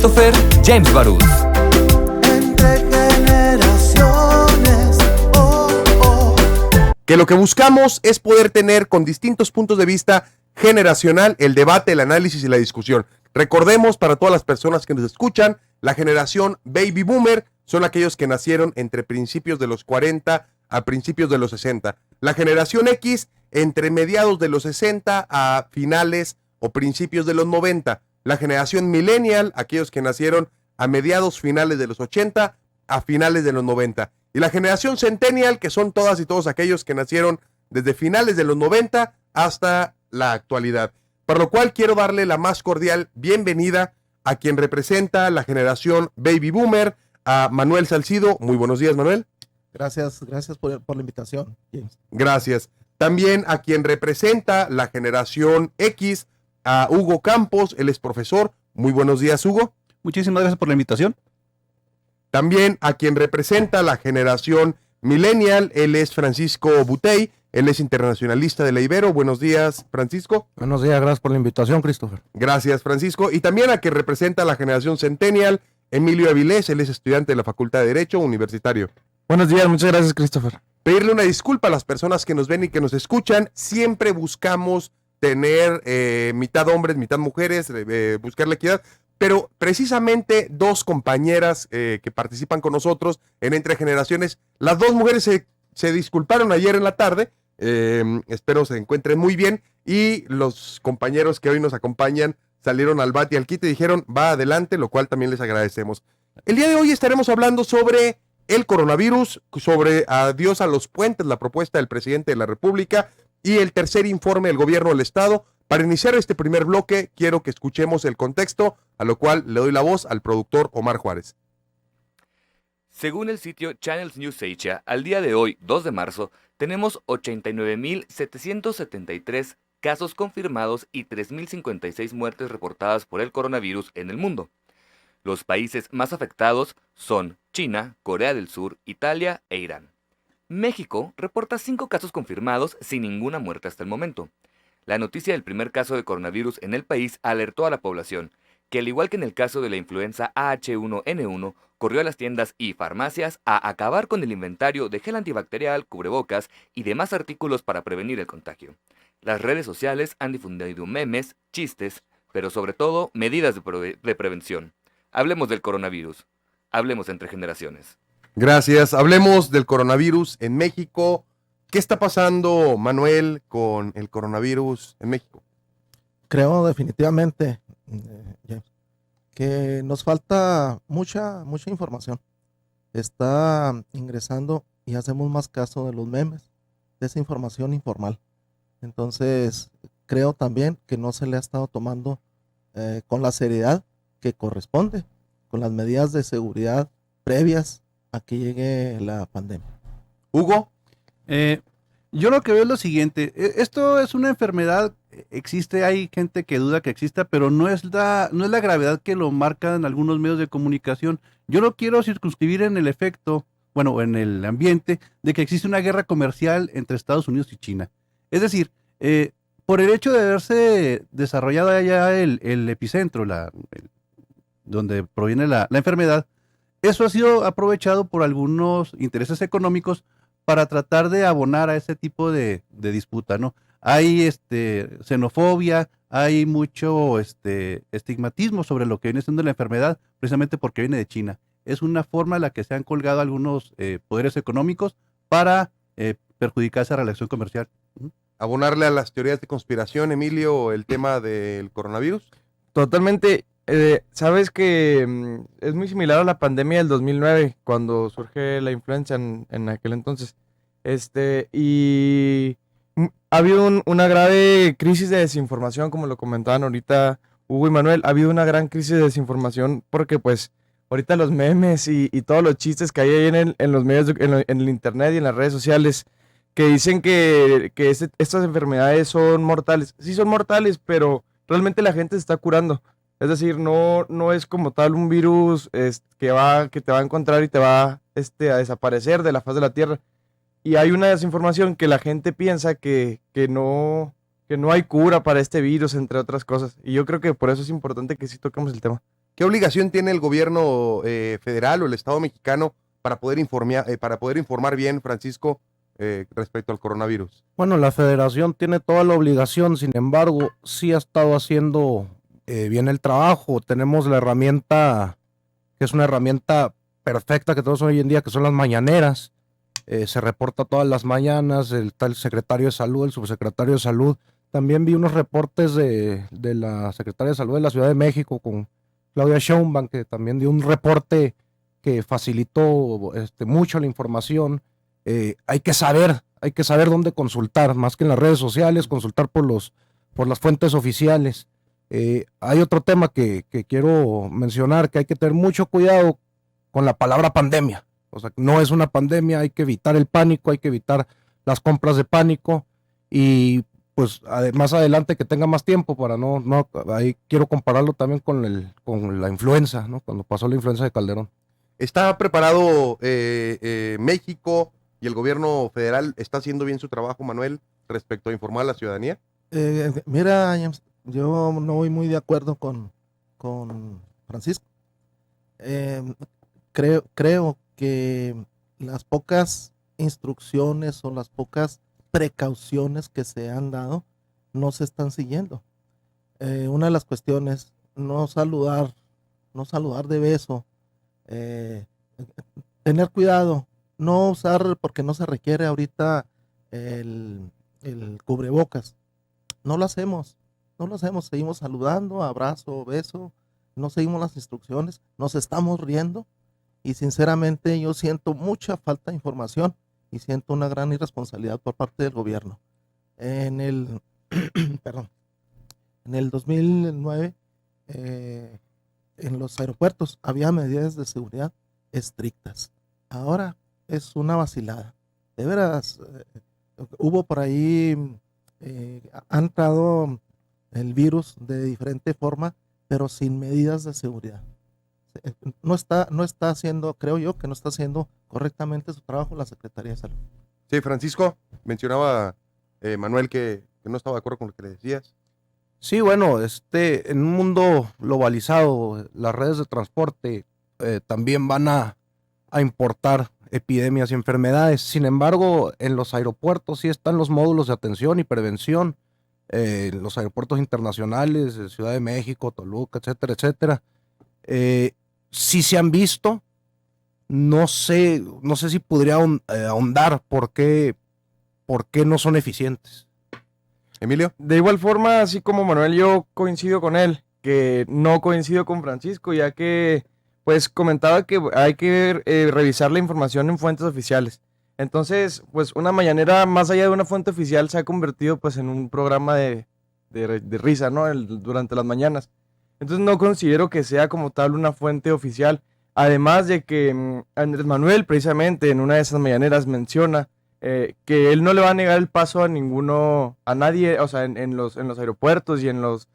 Christopher James Barús. Entre generaciones, Que lo que buscamos es poder tener con distintos puntos de vista generacional el debate, el análisis y la discusión. Recordemos, para todas las personas que nos escuchan, la generación Baby Boomer son aquellos que nacieron entre principios de los 40 a principios de los 60. La generación X entre mediados de los 60 a finales o principios de los 90. La generación Millennial, aquellos que nacieron a mediados finales de los 80 a finales de los 90. Y la generación Centennial, que son todas y todos aquellos que nacieron desde finales de los 90 hasta la actualidad. Para lo cual quiero darle la más cordial bienvenida a quien representa la generación Baby Boomer, a Manuel Salcido. Muy buenos días, Manuel. Gracias por la invitación, James. Gracias. También a quien representa la generación X, a Hugo Campos, él es profesor. Muy buenos días, Hugo. Muchísimas gracias por la invitación. También a quien representa la generación Millennial, él es Francisco Butey, él es internacionalista de la Ibero. Buenos días, Francisco. Buenos días, gracias por la invitación, Christopher. Gracias, Francisco. Y también a quien representa la generación Centennial, Emilio Avilés, él es estudiante de la Facultad de Derecho Universitario. Buenos días, muchas gracias, Christopher. Pedirle una disculpa a las personas que nos ven y que nos escuchan. Siempre buscamos tener mitad hombres, mitad mujeres, buscar la equidad, pero precisamente dos compañeras que participan con nosotros en Entre Generaciones, las dos mujeres se disculparon ayer en la tarde, espero se encuentren muy bien, y los compañeros que hoy nos acompañan salieron al bate y al quite y dijeron, va adelante, lo cual también les agradecemos. El día de hoy estaremos hablando sobre el coronavirus, sobre adiós a los puentes, la propuesta del presidente de la República y el tercer informe del gobierno del Estado. Para iniciar este primer bloque, quiero que escuchemos el contexto, a lo cual le doy la voz al productor Omar Juárez. Según el sitio Channels News Asia, al día de hoy, 2 de marzo, tenemos 89.773 casos confirmados y 3.056 muertes reportadas por el coronavirus en el mundo. Los países más afectados son China, Corea del Sur, Italia e Irán. México reporta 5 casos confirmados sin ninguna muerte hasta el momento. La noticia del primer caso de coronavirus en el país alertó a la población, que al igual que en el caso de la influenza AH1N1, corrió a las tiendas y farmacias a acabar con el inventario de gel antibacterial, cubrebocas y demás artículos para prevenir el contagio. Las redes sociales han difundido memes, chistes, pero sobre todo medidas de prevención. Hablemos del coronavirus. Hablemos entre generaciones. Gracias. Hablemos del coronavirus en México. ¿Qué está pasando, Manuel, con el coronavirus en México? Creo definitivamente, James, que nos falta mucha información. Está ingresando y hacemos más caso de los memes, de esa información informal. Entonces, creo también que no se le ha estado tomando con la seriedad que corresponde, con las medidas de seguridad previas a que llegue la pandemia. Hugo. Yo lo que veo es lo siguiente, esto es una enfermedad, existe, hay gente que duda que exista, pero no es la gravedad que lo marcan algunos medios de comunicación. Yo lo quiero circunscribir en el efecto, bueno, en el ambiente de que existe una guerra comercial entre Estados Unidos y China. Es decir, por el hecho de haberse desarrollado allá el epicentro, donde proviene la enfermedad, eso ha sido aprovechado por algunos intereses económicos para tratar de abonar a ese tipo de disputa, ¿no? Hay xenofobia, hay mucho estigmatismo sobre lo que viene siendo la enfermedad, precisamente porque viene de China. Es una forma en la que se han colgado algunos poderes económicos para perjudicar esa relación comercial. Abonarle a las teorías de conspiración, Emilio, el tema del coronavirus. Totalmente. Sabes que es muy similar a la pandemia del 2009, cuando surge la influenza en aquel entonces. Y ha habido una grave crisis de desinformación, como lo comentaban ahorita Hugo y Manuel. Ha habido una gran crisis de desinformación porque pues ahorita los memes y todos los chistes que hay ahí en los medios, en el internet y en las redes sociales, que dicen que estas enfermedades son mortales. Sí son mortales, pero realmente la gente se está curando. Es decir, no es como tal un virus que te va a encontrar y te va a desaparecer de la faz de la Tierra. Y hay una desinformación que la gente piensa que no hay cura para este virus, entre otras cosas. Y yo creo que por eso es importante que sí toquemos el tema. ¿Qué obligación tiene el gobierno federal o el Estado mexicano para poder informar bien, Francisco, respecto al coronavirus? Bueno, la federación tiene toda la obligación, sin embargo, sí ha estado haciendo bien el trabajo. Tenemos la herramienta, que es una herramienta perfecta que tenemos hoy en día, que son las mañaneras. Se reporta todas las mañanas, está el secretario de salud, el subsecretario de salud. También vi unos reportes de la secretaria de salud de la Ciudad de México con Claudia Sheinbaum, que también dio un reporte que facilitó mucho la información. Hay que saber dónde consultar, más que en las redes sociales, consultar por las fuentes oficiales. Hay otro tema que quiero mencionar, que hay que tener mucho cuidado con la palabra pandemia. O sea, no es una pandemia, hay que evitar el pánico, hay que evitar las compras de pánico y pues más adelante que tenga más tiempo para ahí quiero compararlo también con la influenza, ¿no? Cuando pasó la influenza de Calderón. ¿Está preparado México y el gobierno federal está haciendo bien su trabajo, Manuel, respecto a informar a la ciudadanía? Mira, James, yo no voy muy de acuerdo con Francisco. Creo que las pocas instrucciones o las pocas precauciones que se han dado no se están siguiendo. Una de las cuestiones, no saludar de beso, tener cuidado, no usar, porque no se requiere ahorita el cubrebocas. No lo hacemos, seguimos saludando, abrazo, beso, no seguimos las instrucciones, nos estamos riendo y sinceramente yo siento mucha falta de información y siento una gran irresponsabilidad por parte del gobierno. En el, perdón, en el 2009, en los aeropuertos había medidas de seguridad estrictas. Ahora es una vacilada. De veras, hubo por ahí, ha entrado el virus de diferente forma, pero sin medidas de seguridad. No está haciendo, creo yo, que no está haciendo correctamente su trabajo la Secretaría de Salud. Sí, Francisco, mencionaba Manuel que no estaba de acuerdo con lo que le decías. Sí, bueno, en un mundo globalizado, las redes de transporte también van a importar epidemias y enfermedades. Sin embargo, en los aeropuertos sí están los módulos de atención y prevención, los aeropuertos internacionales de Ciudad de México, Toluca, etcétera, etcétera. Sí se han visto, no sé si podría ahondar por qué no son eficientes. Emilio. De igual forma, así como Manuel, yo coincido con él, que no coincido con Francisco, ya que pues comentaba que hay que revisar la información en fuentes oficiales. Entonces, pues una mañanera más allá de una fuente oficial se ha convertido pues en un programa de risa, ¿no? Durante las mañanas. Entonces no considero que sea como tal una fuente oficial. Además de que Andrés Manuel precisamente en una de esas mañaneras menciona que él no le va a negar el paso a nadie, o sea, en los aeropuertos y en las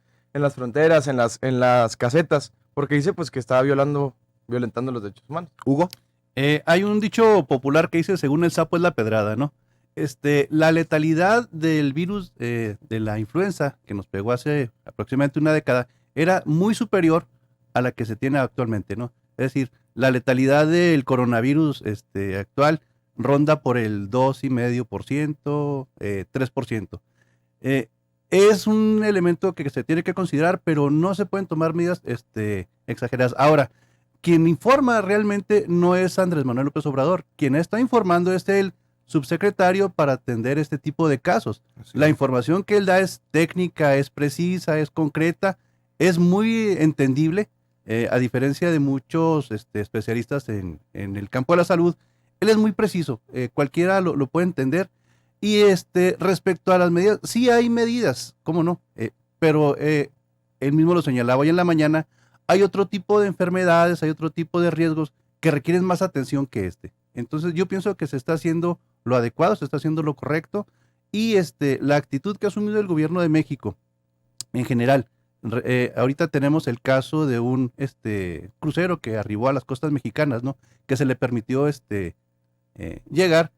fronteras, en las casetas, porque dice pues que estaba violentando los derechos humanos. Hugo. Hay un dicho popular que dice, según el sapo es la pedrada, ¿no? La letalidad del virus de la influenza, que nos pegó hace aproximadamente una década, era muy superior a la que se tiene actualmente, ¿no? Es decir, la letalidad del coronavirus actual ronda por el 2,5%, 3%. Es un elemento que se tiene que considerar, pero no se pueden tomar medidas exageradas. Ahora, quien informa realmente no es Andrés Manuel López Obrador. Quien está informando es el subsecretario para atender este tipo de casos. La información que él da es técnica, es precisa, es concreta, es muy entendible, a diferencia de muchos especialistas en el campo de la salud. Él es muy preciso, cualquiera lo puede entender. Y respecto a las medidas, sí hay medidas, ¿cómo no? Pero él mismo lo señalaba hoy en la mañana, hay otro tipo de enfermedades, hay otro tipo de riesgos que requieren más atención que este. Entonces yo pienso que se está haciendo lo adecuado, se está haciendo lo correcto, y la actitud que ha asumido el gobierno de México en general. Ahorita tenemos el caso de un crucero que arribó a las costas mexicanas, ¿no? Que se le permitió llegar.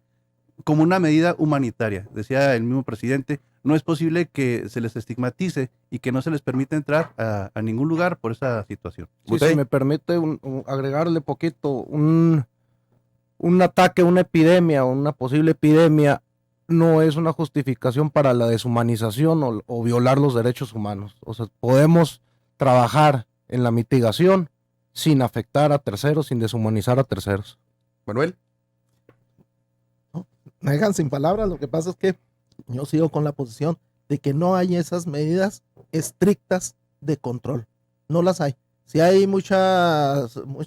como una medida humanitaria. Decía el mismo presidente, no es posible que se les estigmatice y que no se les permita entrar a ningún lugar por esa situación. Sí, Butey. si me permite agregarle poquito, un ataque, una epidemia, una posible epidemia, no es una justificación para la deshumanización o violar los derechos humanos. O sea, podemos trabajar en la mitigación sin afectar a terceros, sin deshumanizar a terceros. Manuel. Me dejan sin palabras. Lo que pasa es que yo sigo con la posición de que no hay esas medidas estrictas de control. No las hay. Si hay mucha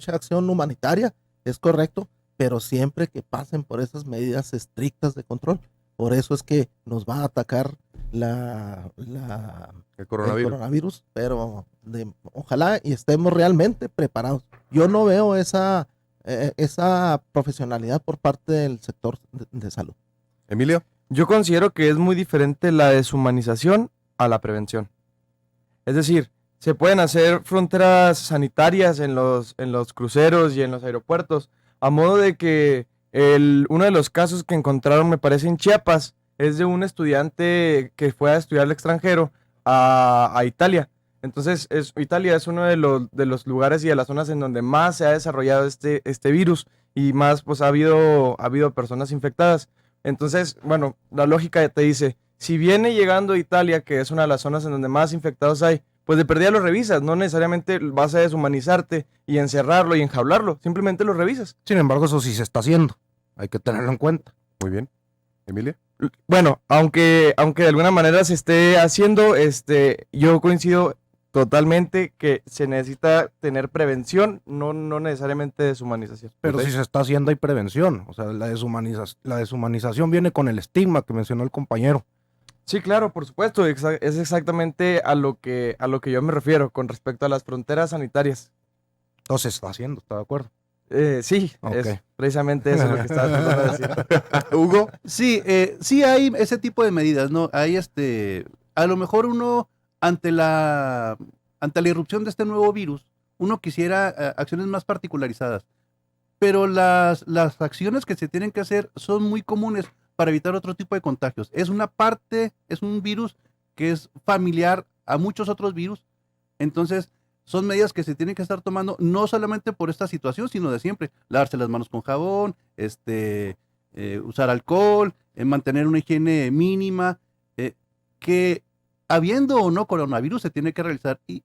acción humanitaria, es correcto, pero siempre que pasen por esas medidas estrictas de control. Por eso es que nos va a atacar El el coronavirus. coronavirus, pero ojalá y estemos realmente preparados. Yo no veo esa profesionalidad por parte del sector de salud. Emilio. Yo considero que es muy diferente la deshumanización a la prevención. Es decir, se pueden hacer fronteras sanitarias en los cruceros y en los aeropuertos, a modo de que uno de los casos que encontraron, me parece, en Chiapas, es de un estudiante que fue a estudiar al extranjero a Italia. Entonces, Italia es uno de los lugares y de las zonas en donde más se ha desarrollado este virus y más pues ha habido personas infectadas. Entonces, bueno, la lógica te dice, si viene llegando a Italia, que es una de las zonas en donde más infectados hay, pues de perdida lo revisas, no necesariamente vas a deshumanizarte y encerrarlo y enjaularlo, simplemente lo revisas. Sin embargo, eso sí se está haciendo. Hay que tenerlo en cuenta. Muy bien. Emilio. Bueno, aunque de alguna manera se esté haciendo, yo coincido totalmente que se necesita tener prevención, no necesariamente deshumanización. Pero Ok. si se está haciendo hay prevención. O sea, la deshumanización viene con el estigma que mencionó el compañero. Sí, claro, por supuesto, es exactamente a lo que yo me refiero con respecto a las fronteras sanitarias. Entonces se está haciendo, ¿está de acuerdo? Sí, Ok. es precisamente eso lo que estaba tratando de decir. Hugo. Sí, sí hay ese tipo de medidas, ¿no? Hay a lo mejor uno ante la irrupción de este nuevo virus, uno quisiera acciones más particularizadas, pero las acciones que se tienen que hacer son muy comunes para evitar otro tipo de contagios. Es un virus que es familiar a muchos otros virus, entonces son medidas que se tienen que estar tomando no solamente por esta situación, sino de siempre. Lavarse las manos con jabón, usar alcohol, mantener una higiene mínima, que habiendo o no coronavirus se tiene que realizar. Y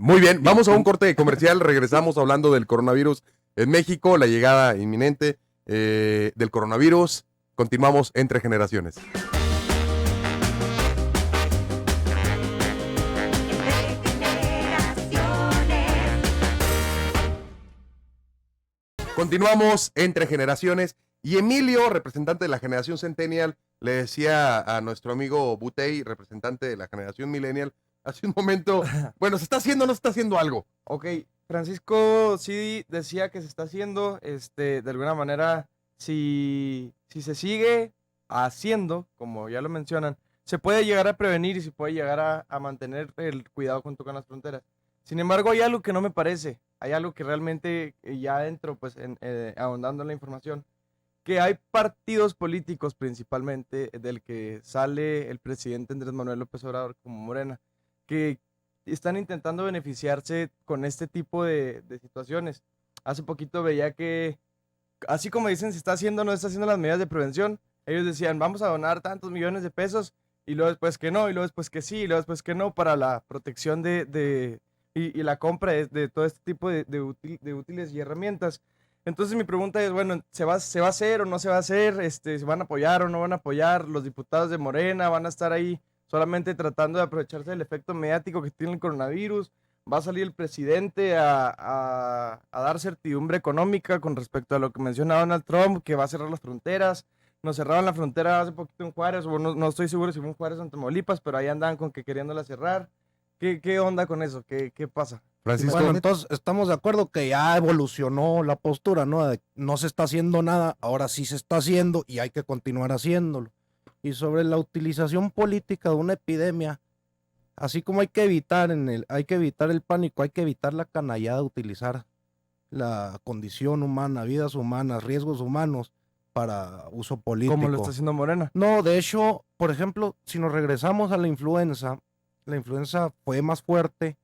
Muy bien, vamos a un corte comercial, regresamos hablando del coronavirus en México, la llegada inminente del coronavirus. Continuamos entre generaciones. Continuamos entre generaciones y Emilio, representante de la generación Centennial, le decía a nuestro amigo Butey, representante de la generación Millennial, hace un momento, bueno, ¿se está haciendo o no se está haciendo algo? Ok, Francisco sí decía que se está haciendo, de alguna manera, si se sigue haciendo, como ya lo mencionan, se puede llegar a prevenir y se puede llegar a mantener el cuidado junto con las fronteras. Sin embargo, hay algo que no me parece, hay algo que realmente ya entro, pues, ahondando en la información, que hay partidos políticos principalmente del que sale el presidente Andrés Manuel López Obrador como Morena, que están intentando beneficiarse con este tipo de situaciones. Hace poquito veía que, así como dicen, se está haciendo, no se está haciendo las medidas de prevención, ellos decían, vamos a donar tantos millones de pesos, y luego después que no, y luego después que sí, y luego después que no, para la protección y la compra de todo este tipo de útiles y herramientas. Entonces mi pregunta es, bueno, ¿se va a hacer o no se va a hacer? ¿Se van a apoyar o no van a apoyar? ¿Los diputados de Morena van a estar ahí solamente tratando de aprovecharse del efecto mediático que tiene el coronavirus? ¿Va a salir el presidente a dar certidumbre económica con respecto a lo que menciona Donald Trump, que va a cerrar las fronteras? Nos cerraron la frontera hace poquito en Juárez, o no estoy seguro si fue en Juárez o en Tamaulipas, pero ahí andaban con que queriéndola cerrar. ¿Qué onda con eso? ¿Qué pasa? Francisco. Bueno, entonces estamos de acuerdo que ya evolucionó la postura, ¿no? De no se está haciendo nada, ahora sí se está haciendo y hay que continuar haciéndolo. Y sobre la utilización política de una epidemia, así como hay que evitar el pánico, hay que evitar la canallada de utilizar la condición humana, vidas humanas, riesgos humanos para uso político. Como lo está haciendo Morena. No, de hecho, por ejemplo, si nos regresamos a la influenza fue más fuerte,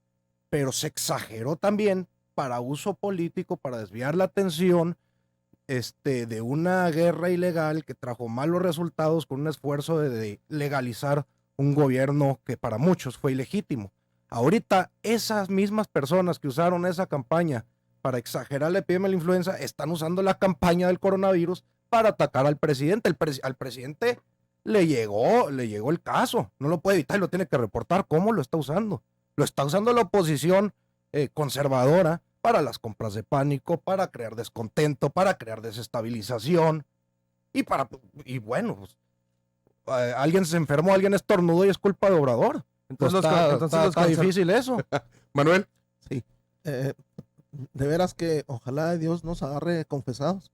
pero se exageró también para uso político, para desviar la atención de una guerra ilegal que trajo malos resultados con un esfuerzo de legalizar un gobierno que para muchos fue ilegítimo. Ahorita esas mismas personas que usaron esa campaña para exagerar la epidemia de la influenza están usando la campaña del coronavirus para atacar al presidente. Al presidente le llegó el caso, no lo puede evitar y lo tiene que reportar. ¿Cómo lo está usando? Lo está usando la oposición conservadora para las compras de pánico, para crear descontento, para crear desestabilización y bueno, pues, alguien se enfermó, alguien estornudó y es culpa de Obrador. Entonces, Está difícil eso. Manuel, Sí, de veras que ojalá Dios nos agarre confesados.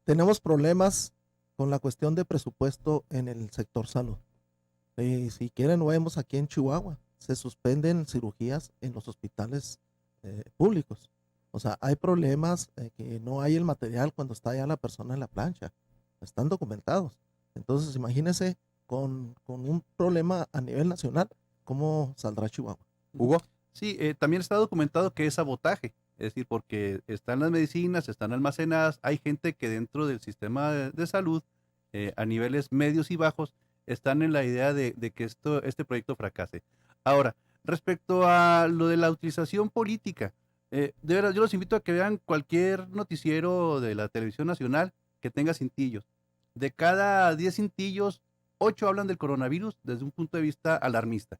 Tenemos problemas con la cuestión de presupuesto en el sector salud. Si quieren, lo vemos aquí en Chihuahua. Se suspenden cirugías en los hospitales públicos. O sea, hay problemas que no hay el material cuando está ya la persona en la plancha. Están documentados. Entonces, imagínense con un problema a nivel nacional, ¿cómo saldrá Chihuahua? Hugo. Sí, también está documentado que es sabotaje, es decir, porque están las medicinas, están almacenadas, hay gente que dentro del sistema de salud, a niveles medios y bajos, están en la idea de que este proyecto fracase. Ahora, respecto a lo de la utilización política, de verdad, yo los invito a que vean cualquier noticiero de la televisión nacional que tenga cintillos. De cada 10 cintillos, 8 hablan del coronavirus desde un punto de vista alarmista.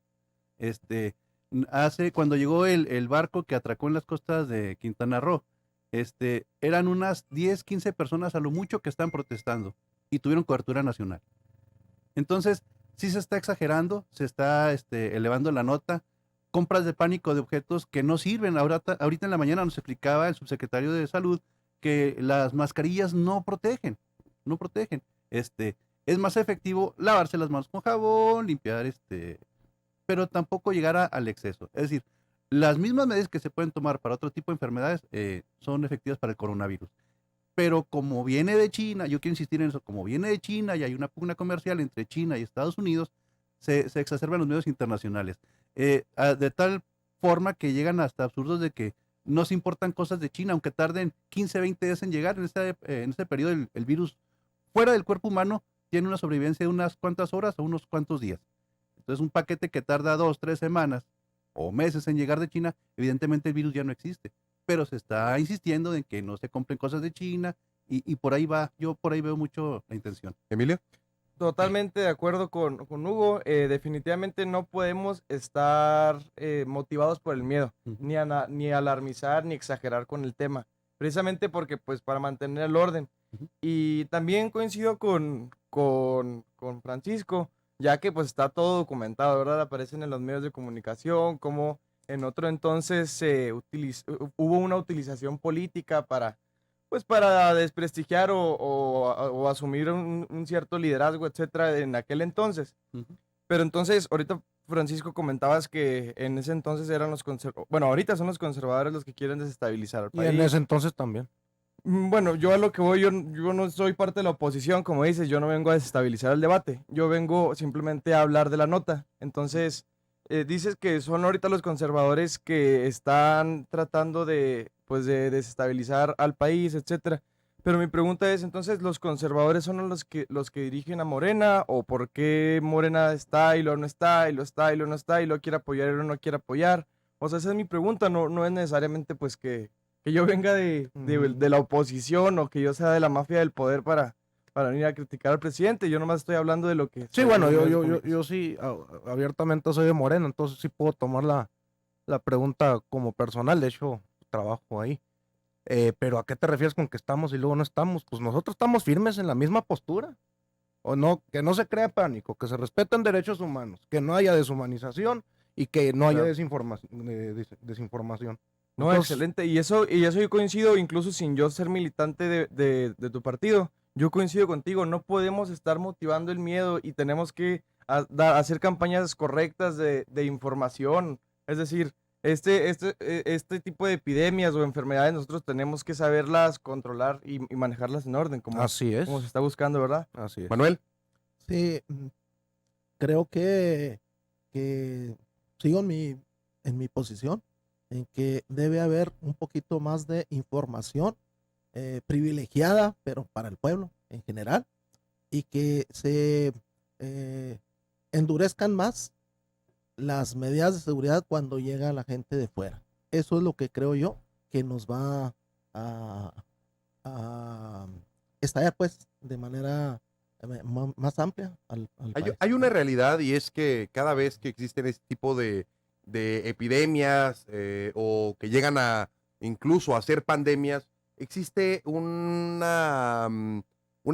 Cuando llegó el barco que atracó en las costas de Quintana Roo, eran unas 10, 15 personas a lo mucho que están protestando y tuvieron cobertura nacional. Entonces, sí se está exagerando, se está elevando la nota, compras de pánico de objetos que no sirven. Ahorita en la mañana nos explicaba el subsecretario de Salud que las mascarillas no protegen. Es más efectivo lavarse las manos con jabón, limpiar pero tampoco llegar al exceso. Es decir, las mismas medidas que se pueden tomar para otro tipo de enfermedades son efectivas para el coronavirus. Pero como viene de China, yo quiero insistir en eso, como viene de China y hay una pugna comercial entre China y Estados Unidos, se exacerban los medios internacionales. De tal forma que llegan hasta absurdos de que no se importan cosas de China, aunque tarden 15, 20 días en llegar. En este periodo el virus fuera del cuerpo humano tiene una sobrevivencia de unas cuantas horas o unos cuantos días. Entonces un paquete que tarda 2, 3 semanas o meses en llegar de China, evidentemente el virus ya no existe. Pero se está insistiendo en que no se compren cosas de China y por ahí va, yo por ahí veo mucho la intención. Emilio. Totalmente de acuerdo con Hugo. Definitivamente no podemos estar motivados por el miedo, ni alarmizar, ni exagerar con el tema, precisamente porque pues para mantener el orden. Y también coincido con Francisco, ya que pues está todo documentado, ¿verdad? Aparecen en los medios de comunicación, como en otro entonces hubo una utilización política para desprestigiar o asumir un cierto liderazgo, etcétera, en aquel entonces. Pero entonces, ahorita Francisco comentabas que en ese entonces eran ahorita son los conservadores los que quieren desestabilizar al Y país. en ese entonces también. Bueno, yo a lo que voy, yo no soy parte de la oposición, como dices, yo no vengo a desestabilizar el debate, yo vengo simplemente a hablar de la nota. Entonces, dices que son ahorita los conservadores que están tratando de desestabilizar al país, etcétera. Pero mi pregunta es, entonces, ¿los conservadores son los que dirigen a Morena? ¿O por qué Morena está y luego no está, y lo está y luego no está, y lo quiere apoyar y luego no quiere apoyar? O sea, esa es mi pregunta, no es necesariamente pues que yo venga de la oposición o que yo sea de la mafia del poder para venir a criticar al presidente. Yo nomás estoy hablando de lo que... Sí, bueno, yo sí abiertamente soy de Morena, entonces sí puedo tomar la pregunta como personal, de hecho trabajo ahí. Pero ¿a qué te refieres con que estamos y luego no estamos? Pues nosotros estamos firmes en la misma postura. O no, que no se crea pánico, que se respeten derechos humanos, que no haya deshumanización y que no haya desinformación. No, Entonces, excelente. Y eso yo coincido, incluso sin yo ser militante de tu partido. Yo coincido contigo, no podemos estar motivando el miedo y tenemos que hacer campañas correctas de información. Es decir, este tipo de epidemias o enfermedades nosotros tenemos que saberlas controlar y manejarlas en orden, Así es. como se está buscando, ¿verdad? Así es. Manuel. Sí, creo que sigo en mi posición, en que debe haber un poquito más de información privilegiada, pero para el pueblo en general, y que se endurezcan más las medidas de seguridad cuando llega la gente de fuera. Eso es lo que creo yo que nos va a estallar pues de manera más amplia al país. Hay una realidad y es que cada vez que existen este tipo de epidemias o que llegan a incluso a ser pandemias, existe una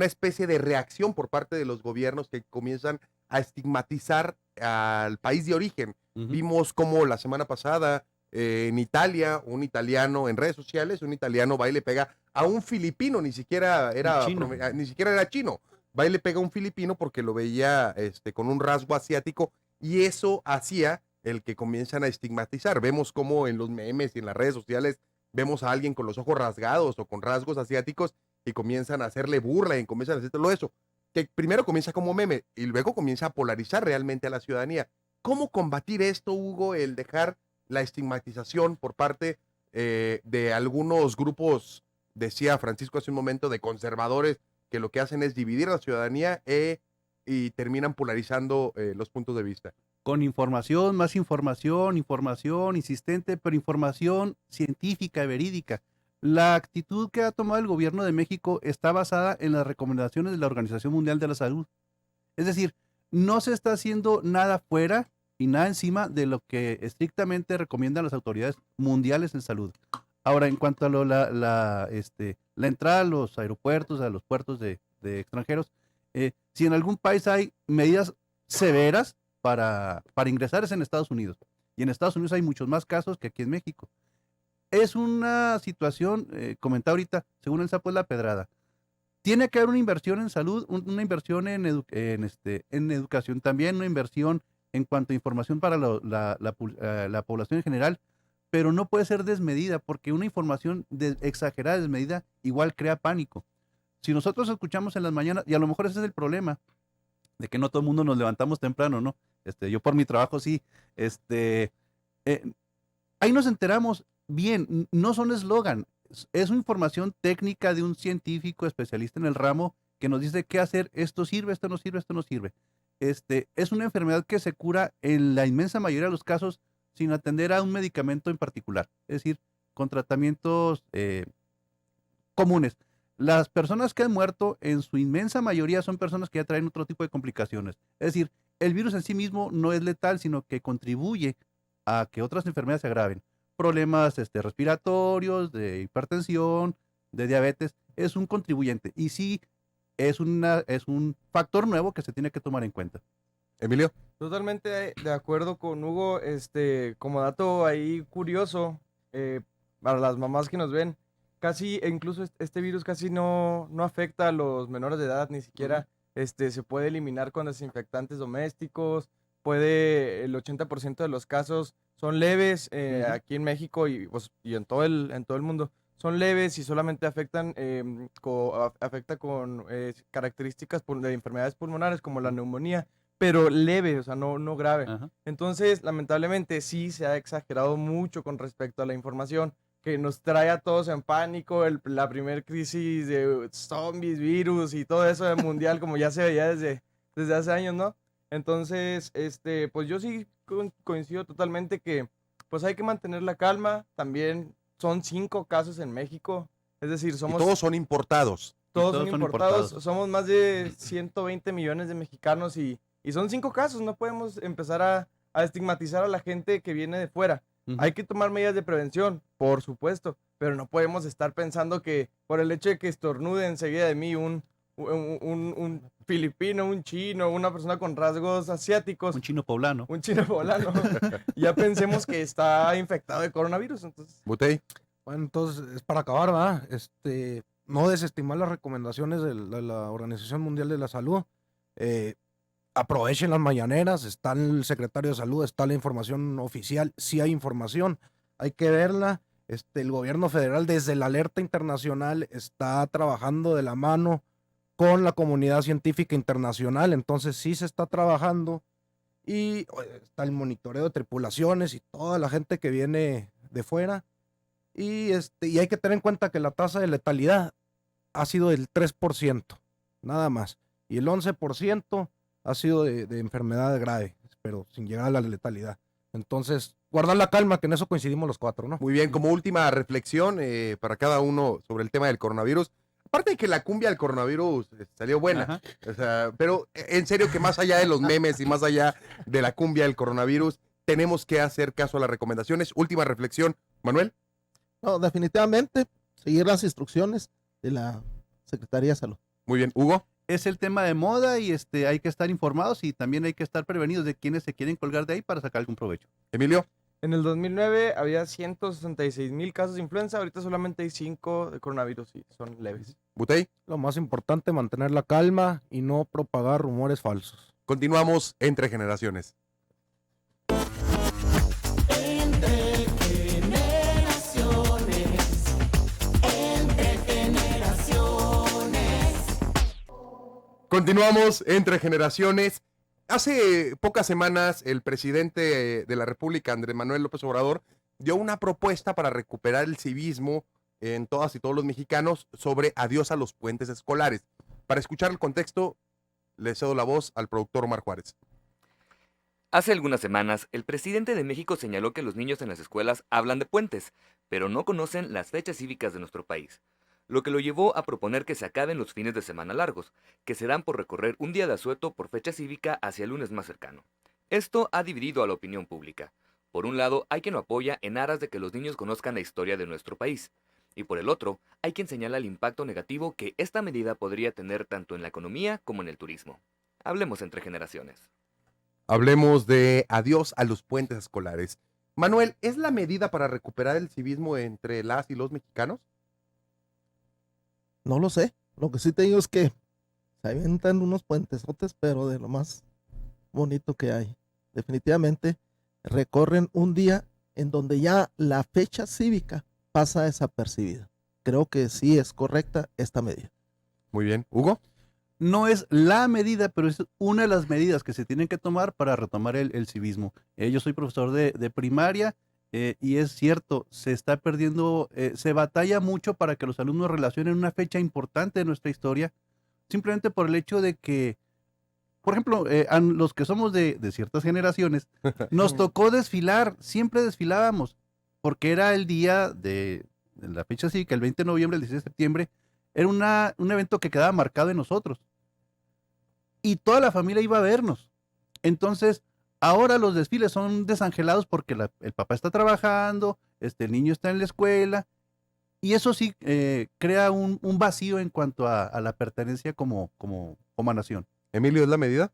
especie de reacción por parte de los gobiernos que comienzan a estigmatizar al país de origen. Vimos como la semana pasada en Italia, un italiano en redes sociales, un italiano va y le pega a un filipino, ni siquiera era chino, va y le pega a un filipino porque lo veía con un rasgo asiático y eso hacía el que comienzan a estigmatizar. Vemos como en los memes y en las redes sociales vemos a alguien con los ojos rasgados o con rasgos asiáticos y comienzan a hacerle burla y comienzan a hacer todo eso, que primero comienza como meme y luego comienza a polarizar realmente a la ciudadanía. ¿Cómo combatir esto, Hugo, el dejar la estigmatización por parte de algunos grupos, decía Francisco hace un momento, de conservadores que lo que hacen es dividir a la ciudadanía y terminan polarizando los puntos de vista? Con información, más información, información insistente, pero información científica, verídica. La actitud que ha tomado el gobierno de México está basada en las recomendaciones de la Organización Mundial de la Salud. Es decir, no se está haciendo nada fuera y nada encima de lo que estrictamente recomiendan las autoridades mundiales en salud. Ahora, en cuanto a la entrada a los aeropuertos, a los puertos de extranjeros, si en algún país hay medidas severas para ingresar es en Estados Unidos. Y en Estados Unidos hay muchos más casos que aquí en México. Es una situación, comentaba ahorita, según el sapo es la pedrada. Tiene que haber una inversión en salud, una inversión en educación también, una inversión en cuanto a información para la población en general, pero no puede ser desmedida, porque una información exagerada, desmedida, igual crea pánico. Si nosotros escuchamos en las mañanas, y a lo mejor ese es el problema, de que no todo el mundo nos levantamos temprano, ¿no? Yo por mi trabajo sí, ahí nos enteramos bien, no son eslogan, es una información técnica de un científico especialista en el ramo que nos dice qué hacer, esto sirve, esto no sirve, esto no sirve. Es una enfermedad que se cura en la inmensa mayoría de los casos sin atender a un medicamento en particular, es decir, con tratamientos comunes. Las personas que han muerto, en su inmensa mayoría, son personas que ya traen otro tipo de complicaciones. Es decir, el virus en sí mismo no es letal, sino que contribuye a que otras enfermedades se agraven. Problemas respiratorios, de hipertensión, de diabetes, es un contribuyente. Y sí, es un factor nuevo que se tiene que tomar en cuenta. Emilio. Totalmente de acuerdo con Hugo. Como dato ahí curioso, para las mamás que nos ven, incluso este virus casi no afecta a los menores de edad, ni siquiera se puede eliminar con desinfectantes domésticos, el 80% de los casos son leves aquí en México y en todo el mundo. Son leves y solamente afecta con características de enfermedades pulmonares como la neumonía, pero leve, o sea, no grave. Ajá. Entonces, lamentablemente, sí se ha exagerado mucho con respecto a la información que nos trae a todos en pánico, la primer crisis de zombies, virus y todo eso de mundial, como ya se veía desde hace años, ¿no? Entonces, pues yo sí coincido totalmente que pues hay que mantener la calma. También son 5 casos en México, es decir, Y todos son importados. todos todos son son importados. importados. Somos más de 120 millones de mexicanos y son 5 casos. No podemos empezar a estigmatizar a la gente que viene de fuera. Ujú. Hay que tomar medidas de prevención, por supuesto, pero no podemos estar pensando que por el hecho de que estornude enseguida de mí un filipino, un chino, una persona con rasgos asiáticos, Un chino poblano. un chino poblano, ya pensemos que está infectado de coronavirus. Entonces, Butey. Bueno, entonces, es para acabar, ¿verdad? No desestimar las recomendaciones de la Organización Mundial de la Salud. aprovechen las mañaneras, está el secretario de salud, está la información oficial, sí hay información, hay que verla. El gobierno federal desde la alerta internacional está trabajando de la mano con la comunidad científica internacional, entonces sí se está trabajando y está el monitoreo de tripulaciones y toda la gente que viene de fuera y hay que tener en cuenta que la tasa de letalidad ha sido del 3%, nada más, y el 11% ha sido de enfermedad grave, pero sin llegar a la letalidad. Entonces, guardar la calma, que en eso coincidimos los cuatro, ¿no? Muy bien, como última reflexión para cada uno sobre el tema del coronavirus. Aparte de que la cumbia del coronavirus salió buena, Ajá. o sea, pero en serio que más allá de los memes y más allá de la cumbia del coronavirus, tenemos que hacer caso a las recomendaciones. Última reflexión, Manuel. No, definitivamente, seguir las instrucciones de la Secretaría de Salud. Muy bien, Hugo. Es el tema de moda y hay que estar informados y también hay que estar prevenidos de quienes se quieren colgar de ahí para sacar algún provecho. Emilio. En el 2009 había 166,000 casos de influenza, ahorita solamente hay 5 de coronavirus y son leves. Butey. Lo más importante, mantener la calma y no propagar rumores falsos. Continuamos entre generaciones. Entre generaciones. Continuamos entre generaciones. Hace pocas semanas el presidente de la República, Andrés Manuel López Obrador, dio una propuesta para recuperar el civismo en todas y todos los mexicanos sobre adiós a los puentes escolares. Para escuchar el contexto, le cedo la voz al productor Omar Juárez. Hace algunas semanas, el presidente de México señaló que los niños en las escuelas hablan de puentes, pero no conocen las fechas cívicas de nuestro país, lo que lo llevó a proponer que se acaben los fines de semana largos, que se dan por recorrer un día de asueto por fecha cívica hacia el lunes más cercano. Esto ha dividido a la opinión pública. Por un lado, hay quien lo apoya en aras de que los niños conozcan la historia de nuestro país, y por el otro, hay quien señala el impacto negativo que esta medida podría tener tanto en la economía como en el turismo. Hablemos entre generaciones. Hablemos de adiós a los puentes escolares. Manuel, ¿es la medida para recuperar el civismo entre las y los mexicanos? No lo sé. Lo que sí te digo es que se avientan unos puentesotes, pero de lo más bonito que hay. Definitivamente recorren un día en donde ya la fecha cívica pasa desapercibida. Creo que sí es correcta esta medida. Muy bien. ¿Hugo? No es la medida, pero es una de las medidas que se tienen que tomar para retomar el civismo. Yo soy profesor de primaria y es cierto, se está perdiendo, se batalla mucho para que los alumnos relacionen una fecha importante de nuestra historia, simplemente por el hecho de que, por ejemplo, a los que somos de ciertas generaciones, nos tocó desfilar, siempre desfilábamos, porque era el día de la fecha cívica, el 20 de noviembre, el 16 de septiembre, era un evento que quedaba marcado en nosotros. Y toda la familia iba a vernos. Entonces, ahora los desfiles son desangelados porque el papá está trabajando, el niño está en la escuela, y eso sí crea un vacío en cuanto a la pertenencia como nación. Emilio, ¿es la medida?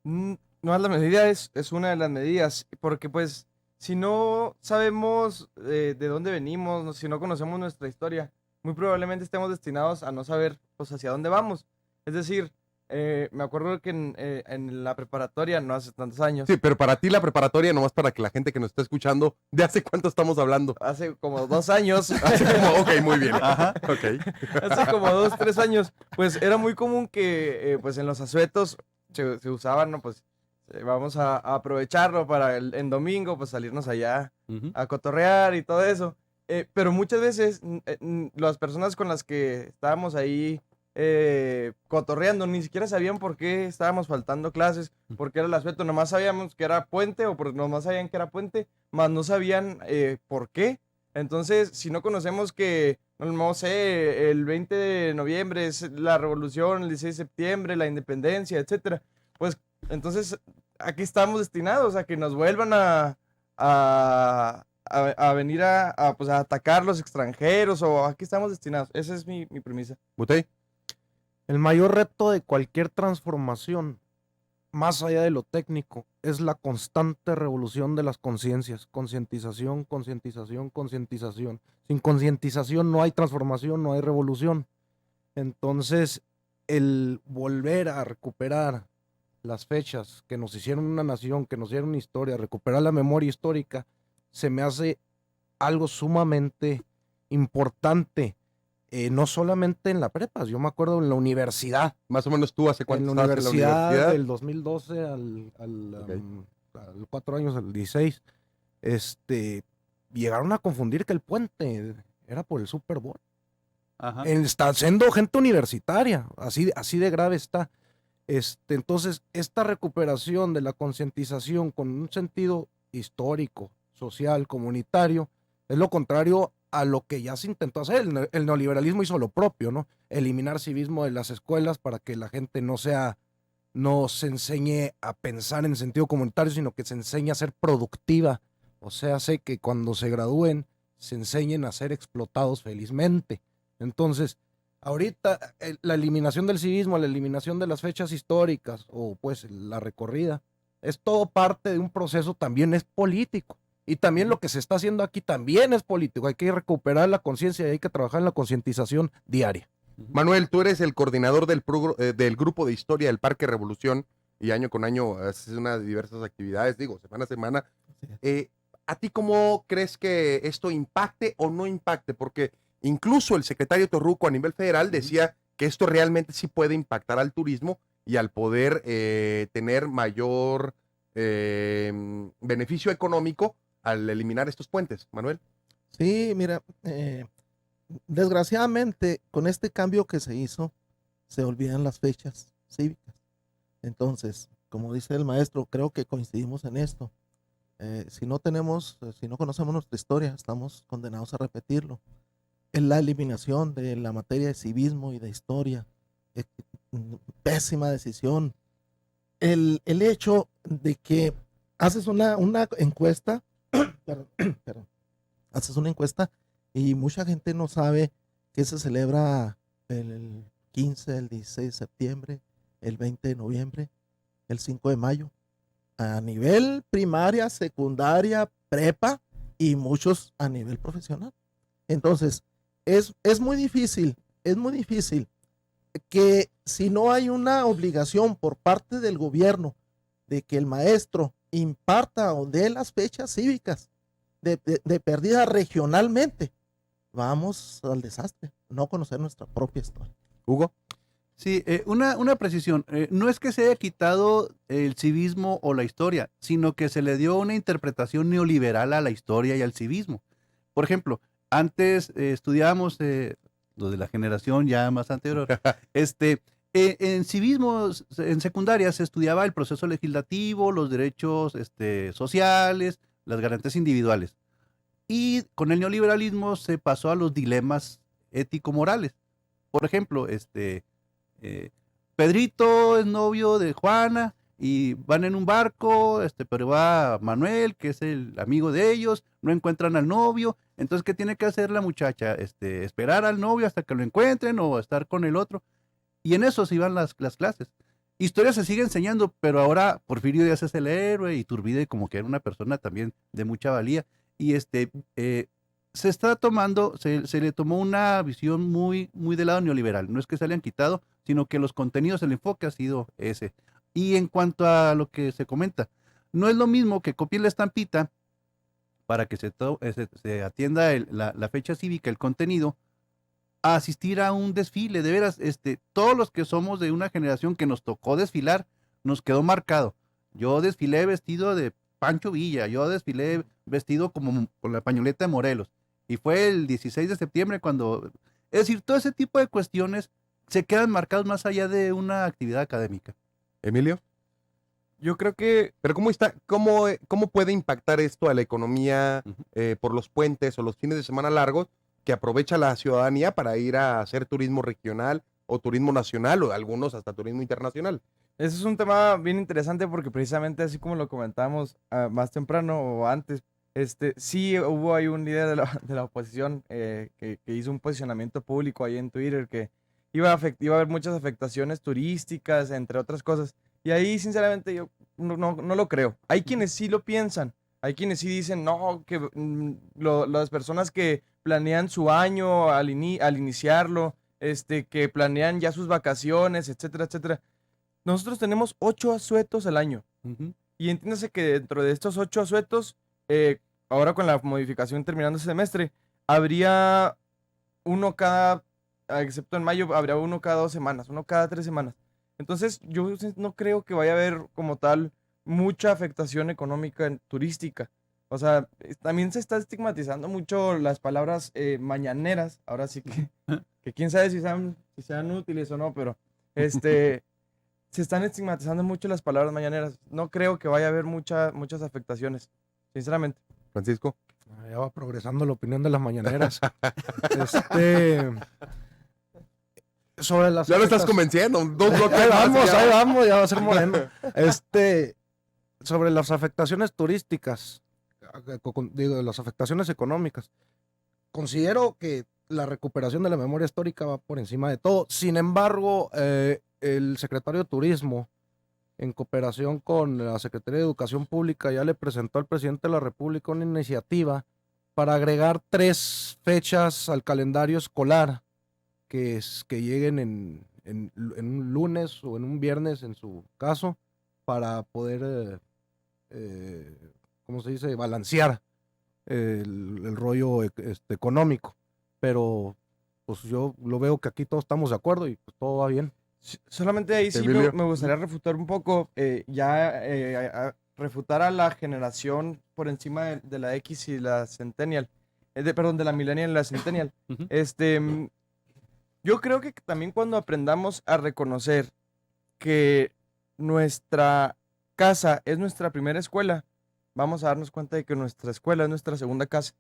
No es la medida, es una de las medidas, porque pues si no sabemos de dónde venimos, si no conocemos nuestra historia, muy probablemente estemos destinados a no saber pues hacia dónde vamos. Es decir, me acuerdo que en la preparatoria, no hace tantos años, Sí, pero para ti la preparatoria, nomás para que la gente que nos está escuchando, ¿de hace cuánto estamos hablando? hace como 2 años, Hace como, ok, muy bien. Ajá. Ok. hace como 2, 3 años, pues era muy común que pues en los asuetos se usaban, ¿no? Pues vamos a aprovecharlo para en domingo, pues salirnos allá Ujú. a cotorrear y todo eso. Pero muchas veces las personas con las que estábamos ahí cotorreando ni siquiera sabían por qué estábamos faltando clases, por qué era el asueto, nomás sabíamos que era puente o nomás sabían que era puente, más no sabían por qué. Entonces, si no conocemos que, no sé, el 20 de noviembre es la revolución, el 16 de septiembre, la independencia, etcétera, pues entonces aquí estamos destinados a que nos vuelvan a venir pues, a atacar los extranjeros, o aquí estamos destinados. Esa es mi premisa. ¿Butey? El mayor reto de cualquier transformación, más allá de lo técnico, es la constante revolución de las conciencias. Concientización, concientización, concientización. Sin concientización no hay transformación, no hay revolución. Entonces, el volver a recuperar las fechas que nos hicieron una nación, que nos dieron una historia, recuperar la memoria histórica, se me hace algo sumamente importante, no solamente en la prepa, yo me acuerdo en la universidad, Más o menos tú hace en cuánto la estabas en la universidad universidad. del 2012 Ok. al 4 años, al 16, llegaron a confundir que el puente era por el Super Bowl. Ajá. Está siendo gente universitaria, así de grave está. Entonces, esta recuperación de la concientización con un sentido histórico, social, comunitario, es lo contrario a lo que ya se intentó hacer. El neoliberalismo hizo lo propio, ¿no? Eliminar civismo de las escuelas para que la gente no se enseñe a pensar en sentido comunitario, sino que se enseñe a ser productiva. O sea, sé que cuando se gradúen se enseñen a ser explotados felizmente. Entonces, ahorita la eliminación del civismo, la eliminación de las fechas históricas o pues la recorrida, es todo parte de un proceso, también es político. Y también lo que se está haciendo aquí también es político. Hay que recuperar la conciencia y hay que trabajar en la concientización diaria. Manuel, tú eres el coordinador del grupo de historia del Parque Revolución y año con año haces unas diversas actividades, digo, semana a semana. ¿A ti cómo crees que esto impacte o no impacte? Porque incluso el secretario Torruco a nivel federal decía que esto realmente sí puede impactar al turismo y al poder tener mayor beneficio económico al eliminar estos puentes. Manuel. Sí, mira, desgraciadamente con este cambio que se hizo, se olvidan las fechas cívicas. Entonces, como dice el maestro, creo que coincidimos en esto. Si no conocemos nuestra historia, estamos condenados a repetirlo. En la eliminación de la materia de civismo y de historia, pésima decisión. El hecho de que haces una encuesta, perdón, haces una encuesta y mucha gente no sabe que se celebra el 15, el 16 de septiembre, el 20 de noviembre, el 5 de mayo, a nivel primaria, secundaria, prepa y muchos a nivel profesional. Entonces, es muy difícil que si no hay una obligación por parte del gobierno de que el maestro imparta o dé las fechas cívicas de pérdida regionalmente, vamos al desastre, no conocer nuestra propia historia. Hugo. Sí, una precisión. No es que se haya quitado el civismo o la historia, sino que se le dio una interpretación neoliberal a la historia y al civismo. Por ejemplo, antes estudiábamos, los de la generación ya más anterior, en civismo, en secundaria se estudiaba el proceso legislativo, los derechos sociales, las garantías individuales. Y con el neoliberalismo se pasó a los dilemas ético-morales. Por ejemplo, Pedrito es novio de Juana y van en un barco, pero va Manuel, que es el amigo de ellos, no encuentran al novio, entonces ¿qué tiene que hacer la muchacha? Esperar al novio hasta que lo encuentren o estar con el otro. Y en eso se iban las clases. Historia se sigue enseñando, pero ahora Porfirio Díaz es el héroe y Turbide como que era una persona también de mucha valía. Y se está tomando, se le tomó una visión muy, muy del lado neoliberal. No es que se le han quitado, sino que los contenidos, el enfoque ha sido ese. Y en cuanto a lo que se comenta, no es lo mismo que copien la estampita para que se atienda la fecha cívica, el contenido, a asistir a un desfile. De veras, todos los que somos de una generación que nos tocó desfilar, nos quedó marcado. Yo desfilé vestido de Pancho Villa, yo desfilé vestido como con la pañoleta de Morelos. Y fue el 16 de septiembre cuando... Es decir, todo ese tipo de cuestiones se quedan marcados más allá de una actividad académica. Emilio. Yo creo que Pero ¿cómo puede impactar esto a la economía por los puentes o los fines de semana largos que aprovecha la ciudadanía para ir a hacer turismo regional o turismo nacional o algunos hasta turismo internacional? ese es un tema bien interesante porque precisamente así como lo comentamos más temprano o antes, sí hubo ahí un líder de la oposición que hizo un posicionamiento público ahí en Twitter que iba a haber muchas afectaciones turísticas, entre otras cosas. Y ahí, sinceramente, yo no lo creo. Hay quienes sí lo piensan. Hay quienes sí dicen, no, que las personas que planean su año al iniciarlo, que planean ya sus vacaciones, etcétera, etcétera. Nosotros tenemos 8 asuetos al año. Ujú. Y entiéndase que dentro de estos 8 asuetos, ahora con la modificación terminando ese semestre, habría uno cada, excepto en mayo, habría uno cada 2 semanas, uno cada 3 semanas. Entonces, no creo que vaya a haber como tal mucha afectación económica turística. O sea, también se está estigmatizando mucho las palabras mañaneras. Ahora sí que quién sabe si sean útiles o no, pero se están estigmatizando mucho las palabras mañaneras. No creo que vaya a haber muchas afectaciones, sinceramente. Francisco. Ya va progresando la opinión de las mañaneras. Este, sobre las Ya lo estás afectaciones- convenciendo. 2 bloques Ahí más y vamos, ya. ahí vamos, ya va a ser moreno. Sobre las afectaciones turísticas, digo, las afectaciones económicas, considero que la recuperación de la memoria histórica va por encima de todo. Sin embargo, el secretario de Turismo, en cooperación con la Secretaría de Educación Pública, ya le presentó al presidente de la República una iniciativa para agregar 3 fechas al calendario escolar que lleguen en un lunes o en un viernes, en su caso, para poder, ¿cómo se dice?, balancear el rollo económico. Pero pues yo lo veo que aquí todos estamos de acuerdo y pues todo va bien. Solamente ahí sí Emilio. me gustaría refutar un poco, refutar a la generación por encima de la X y la Centennial, perdón, de la Millennial y la Centennial. Ujú. Yo creo que también cuando aprendamos a reconocer que nuestra casa es nuestra primera escuela, vamos a darnos cuenta de que nuestra escuela es nuestra segunda casa.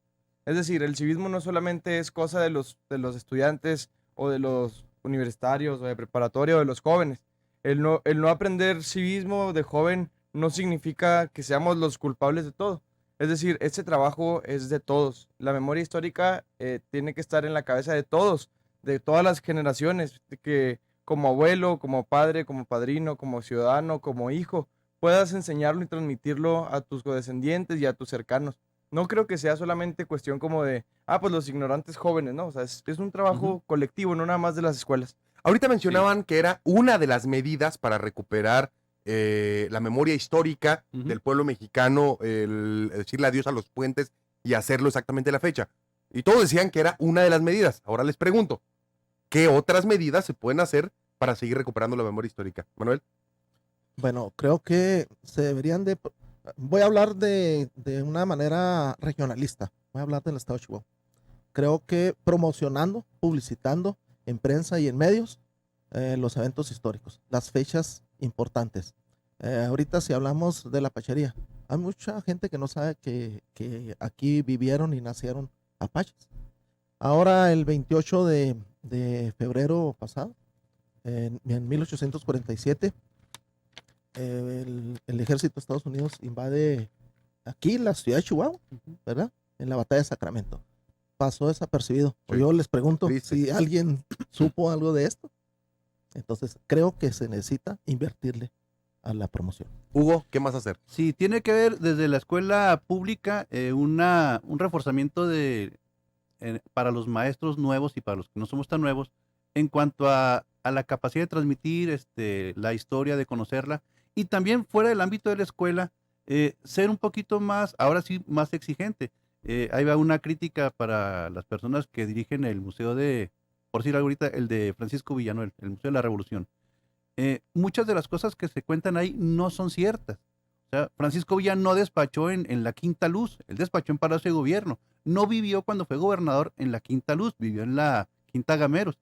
Es decir, el civismo no solamente es cosa de los estudiantes o de los universitarios o de preparatoria o de los jóvenes. El no aprender civismo de joven no significa que seamos los culpables de todo. Es decir, este trabajo es de todos. La memoria histórica tiene que estar en la cabeza de todos, de todas las generaciones, de que como abuelo, como padre, como padrino, como ciudadano, como hijo, puedas enseñarlo y transmitirlo a tus descendientes y a tus cercanos. No creo que sea solamente cuestión como de, pues los ignorantes jóvenes, ¿no? O sea, es un trabajo colectivo, no nada más de las escuelas. Ahorita mencionaban que era una de las medidas para recuperar la memoria histórica Ujú. del pueblo mexicano, el decirle adiós a los puentes y hacerlo exactamente la fecha. Y todos decían que era una de las medidas. Ahora les pregunto, ¿qué otras medidas se pueden hacer para seguir recuperando la memoria histórica? Manuel. Bueno, creo que se deberían de... Voy a hablar de una manera regionalista. Voy a hablar del estado de Chihuahua. Creo que promocionando, publicitando en prensa y en medios los eventos históricos, las fechas importantes. Ahorita si hablamos de la Pachería, hay mucha gente que no sabe que aquí vivieron y nacieron apaches. Ahora el 28 de febrero pasado, en 1847, el ejército de Estados Unidos invade aquí la ciudad de Chihuahua, ¿verdad? En la batalla de Sacramento. Pasó desapercibido. Sí. Yo les pregunto Triste. si alguien supo algo de esto. Entonces, creo que se necesita invertirle a la promoción. Hugo, ¿qué más hacer? Sí, tiene que ver desde la escuela pública un reforzamiento para los maestros nuevos y para los que no somos tan nuevos en cuanto a la capacidad de transmitir la historia, de conocerla, y también fuera del ámbito de la escuela, ser un poquito más, ahora sí, más exigente. Ahí va una crítica para las personas que dirigen el museo por decir algo ahorita, el de Francisco Villanuel, el Museo de la Revolución. Muchas de las cosas que se cuentan ahí no son ciertas. O sea, Francisco Villa no despachó en la Quinta Luz, él despachó en Palacio de Gobierno. No vivió cuando fue gobernador en la Quinta Luz, vivió en la Quinta Gameros.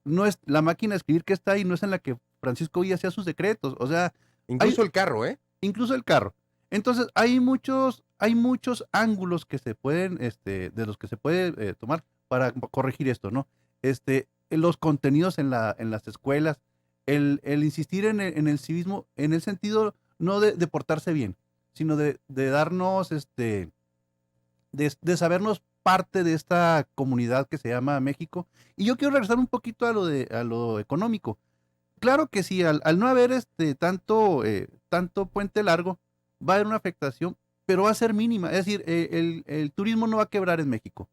No es la máquina de escribir que está ahí, no es en la que Francisco Villa hacía sus decretos. O sea, Incluso Hay- el carro, ¿eh? incluso el carro. Entonces, hay muchos ángulos que se pueden, de los que se puede tomar para corregir esto, ¿no? Los contenidos en las escuelas, el insistir en el civismo, en el sentido no de portarse bien, sino de darnos, de sabernos parte de esta comunidad que se llama México. Y yo quiero regresar un poquito a lo económico. Claro que sí, al no haber tanto puente largo, va a haber una afectación, pero va a ser mínima. Es decir, el turismo no va a quebrar en México.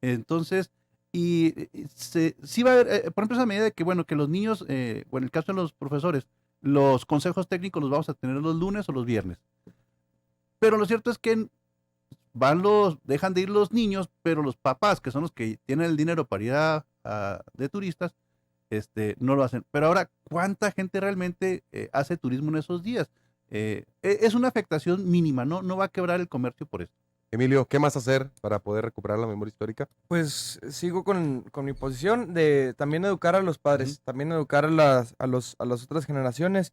Entonces, sí va a haber, por ejemplo, esa medida de que, bueno, que los niños, o en el caso de los profesores, los consejos técnicos los vamos a tener los lunes o los viernes. Pero lo cierto es que dejan de ir los niños, pero los papás, que son los que tienen el dinero para ir de turistas, no lo hacen. Pero ahora, ¿cuánta gente realmente hace turismo en esos días? Es una afectación mínima, no va a quebrar el comercio por esto. Emilio, ¿qué más hacer para poder recuperar la memoria histórica? Pues sigo con mi posición de también educar a los padres, también educar a las otras generaciones.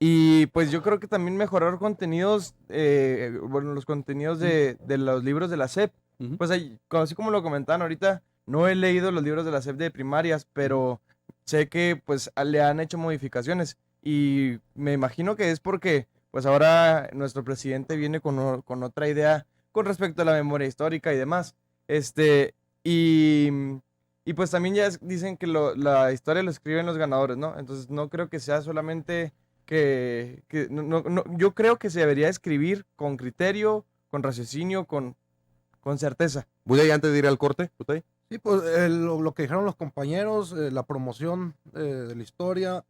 Y pues yo creo que también mejorar contenidos, los contenidos de los libros de la SEP. Ujú. Pues así como lo comentaban ahorita, no he leído los libros de la SEP de primarias, pero sé que pues le han hecho modificaciones. Y me imagino que es porque pues ahora nuestro presidente viene con otra idea con respecto a la memoria histórica y demás. Y, y pues también dicen que la historia lo escriben los ganadores, ¿no? Entonces no creo que sea solamente yo creo que se debería escribir con criterio, con raciocinio, con certeza. Voy ahí antes de ir al corte. ¿Usted? Sí, pues lo que dijeron los compañeros, la promoción de la historia,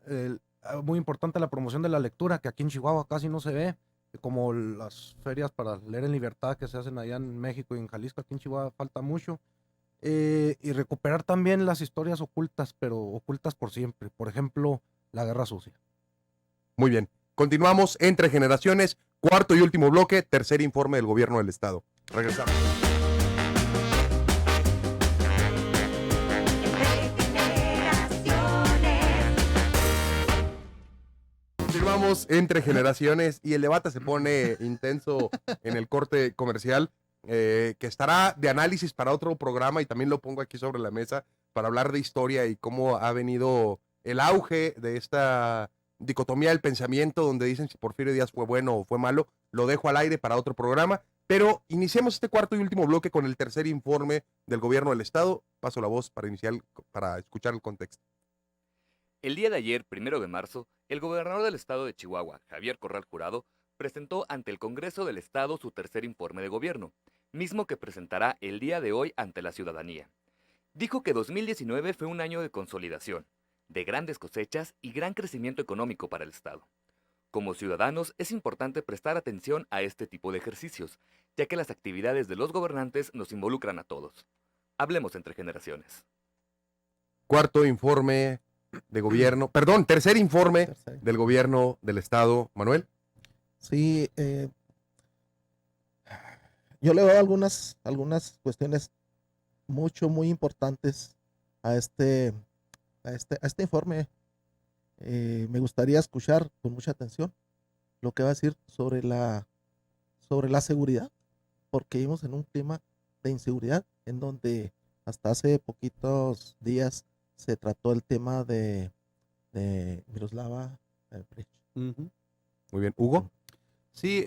muy importante la promoción de la lectura, que aquí en Chihuahua casi no se ve, como las ferias para leer en libertad que se hacen allá en México y en Jalisco, aquí en Chihuahua falta mucho. Y recuperar también las historias ocultas, pero ocultas por siempre. Por ejemplo, la Guerra Sucia. Muy bien. Continuamos entre generaciones. Cuarto y último bloque. Tercer informe del gobierno del estado. Regresamos. Continuamos entre generaciones y el debate se pone intenso en el corte comercial, que estará de análisis para otro programa y también lo pongo aquí sobre la mesa para hablar de historia y cómo ha venido el auge de esta dicotomía del pensamiento donde dicen si Porfirio Díaz fue bueno o fue malo. Lo dejo al aire para otro programa, pero iniciemos este cuarto y último bloque con el tercer informe del gobierno del estado. Paso la voz para escuchar el contexto. El día de ayer, 1 de marzo, el gobernador del estado de Chihuahua, Javier Corral Jurado, presentó ante el Congreso del Estado su tercer informe de gobierno, mismo que presentará el día de hoy ante la ciudadanía. Dijo que 2019 fue un año de consolidación, de grandes cosechas y gran crecimiento económico para el estado. Como ciudadanos es importante prestar atención a este tipo de ejercicios, ya que las actividades de los gobernantes nos involucran a todos. Hablemos entre generaciones. Cuarto informe de gobierno, perdón, tercer informe Tercero. del gobierno del estado. Manuel. Sí, yo le veo algunas cuestiones muy importantes a este informe. Me gustaría escuchar con mucha atención lo que va a decir sobre la seguridad, porque vivimos en un clima de inseguridad en donde hasta hace poquitos días se trató el tema de Miroslava Brecht. Ujú. Muy bien. Hugo. Sí,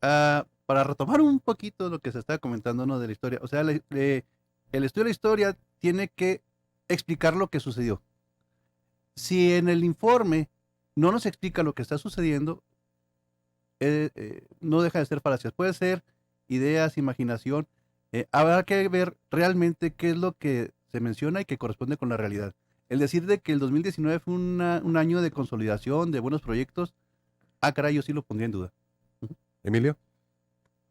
para retomar un poquito lo que se está comentando, ¿no? De la historia. O sea, el estudio de la historia tiene que explicar lo que sucedió. Si en el informe no nos explica lo que está sucediendo, no deja de ser falacias. Puede ser ideas, imaginación. Habrá que ver realmente qué es lo que se menciona y que corresponde con la realidad. El decir de que el 2019 fue un año de consolidación, de buenos proyectos, caray, yo sí lo pondría en duda. Emilio.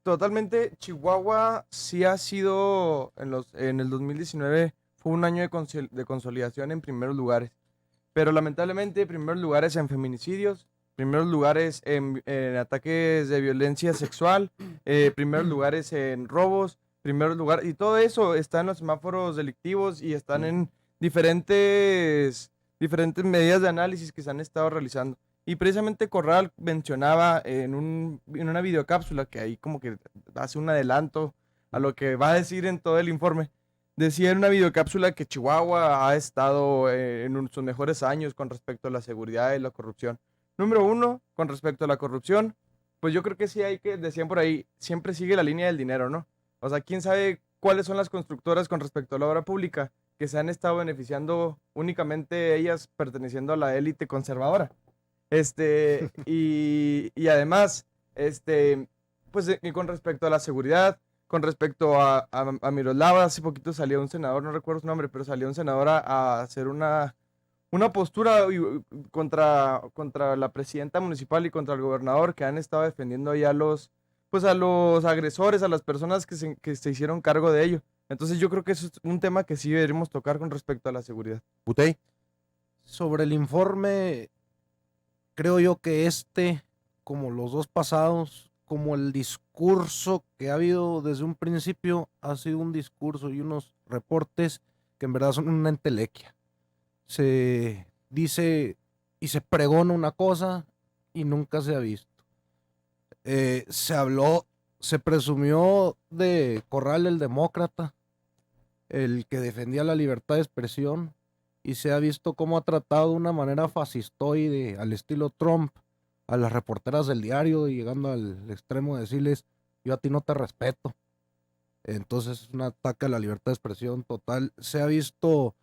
Totalmente, Chihuahua sí ha sido, en el 2019, fue un año de consolidación en primeros lugares. Pero lamentablemente, primeros lugares en feminicidios, primeros lugares en ataques de violencia sexual, primeros lugares en robos, primeros lugares, y todo eso está en los semáforos delictivos y están en diferentes medidas de análisis que se han estado realizando. Y precisamente Corral mencionaba en una videocápsula que ahí como que hace un adelanto a lo que va a decir en todo el informe. Decía en una videocápsula que Chihuahua ha estado en sus mejores años con respecto a la seguridad y la corrupción. Número uno, con respecto a la corrupción, pues yo creo que sí decían por ahí, siempre sigue la línea del dinero, ¿no? O sea, quién sabe cuáles son las constructoras con respecto a la obra pública que se han estado beneficiando únicamente ellas perteneciendo a la élite conservadora. Y además, pues con respecto a la seguridad, con respecto a Miroslava, hace poquito salió un senador, no recuerdo su nombre, pero salió un senador a hacer una postura contra la presidenta municipal y contra el gobernador que han estado defendiendo ahí pues a los agresores, a las personas que se hicieron cargo de ello. Entonces yo creo que eso es un tema que sí deberíamos tocar con respecto a la seguridad. Butey. Sobre el informe, creo yo que como los dos pasados, como el discurso que ha habido desde un principio, ha sido un discurso y unos reportes que en verdad son una entelequia. Se dice y se pregona una cosa y nunca se ha visto. Se presumió de Corral el demócrata, el que defendía la libertad de expresión, y se ha visto cómo ha tratado de una manera fascistoide al estilo Trump a las reporteras del diario, llegando al extremo de decirles, yo a ti no te respeto. Entonces es un ataque a la libertad de expresión total. Se ha visto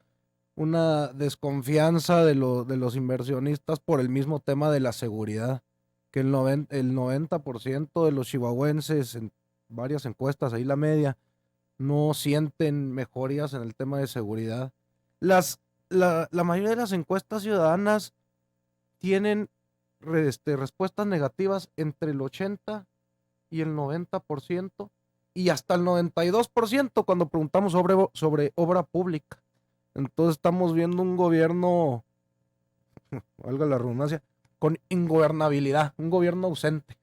una desconfianza de los inversionistas por el mismo tema de la seguridad, que el 90% de los chihuahuenses, en varias encuestas, ahí la media, no sienten mejorías en el tema de seguridad. La mayoría de las encuestas ciudadanas tienen respuestas negativas entre el 80 y el 90%, y hasta el 92% cuando preguntamos sobre obra pública. Entonces estamos viendo un gobierno, valga la redundancia, con ingobernabilidad, un gobierno ausente.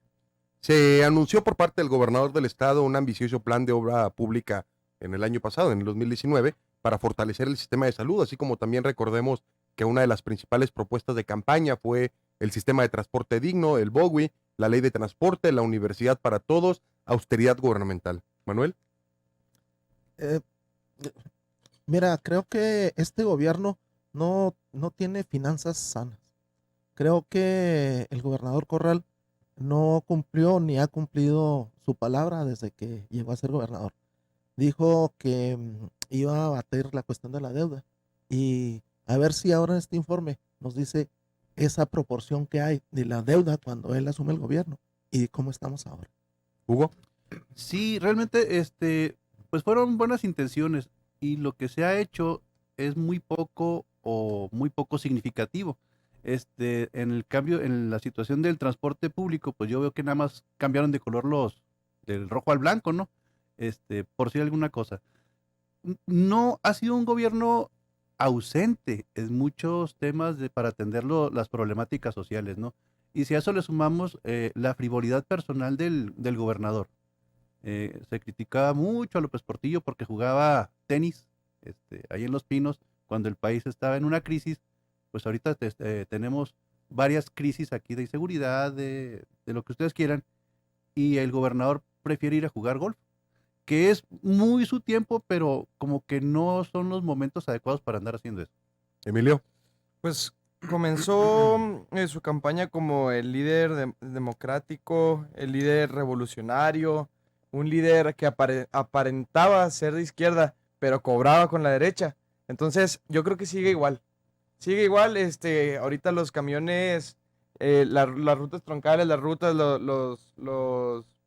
Se anunció por parte del gobernador del estado un ambicioso plan de obra pública en el año pasado, en el 2019, para fortalecer el sistema de salud, así como también recordemos que una de las principales propuestas de campaña fue el sistema de transporte digno, el BOGWI, la ley de transporte, la universidad para todos, austeridad gubernamental. Manuel. Mira, creo que este gobierno no tiene finanzas sanas. Creo que el gobernador Corral no cumplió ni ha cumplido su palabra desde que llegó a ser gobernador. Dijo que iba a bater la cuestión de la deuda, y a ver si ahora en este informe nos dice esa proporción que hay de la deuda cuando él asume el gobierno y cómo estamos ahora. Hugo. Sí, realmente, pues fueron buenas intenciones y lo que se ha hecho es muy poco o muy poco significativo. En el cambio, en la situación del transporte público, pues yo veo que nada más cambiaron de color del rojo al blanco, ¿no? Por decir alguna cosa. No ha sido un gobierno ausente en muchos temas para atender las problemáticas sociales, ¿no? Y si a eso le sumamos la frivolidad personal del gobernador. Se criticaba mucho a López Portillo porque jugaba tenis ahí en Los Pinos cuando el país estaba en una crisis. Pues ahorita tenemos varias crisis aquí de inseguridad, de lo que ustedes quieran, y el gobernador prefiere ir a jugar golf, que es muy su tiempo, pero como que no son los momentos adecuados para andar haciendo eso. Emilio. Pues comenzó su campaña como el líder democrático, el líder revolucionario, un líder que aparentaba ser de izquierda, pero cobraba con la derecha. Entonces, yo creo que sigue igual. Sigue igual, ahorita los camiones, las rutas troncales, las rutas,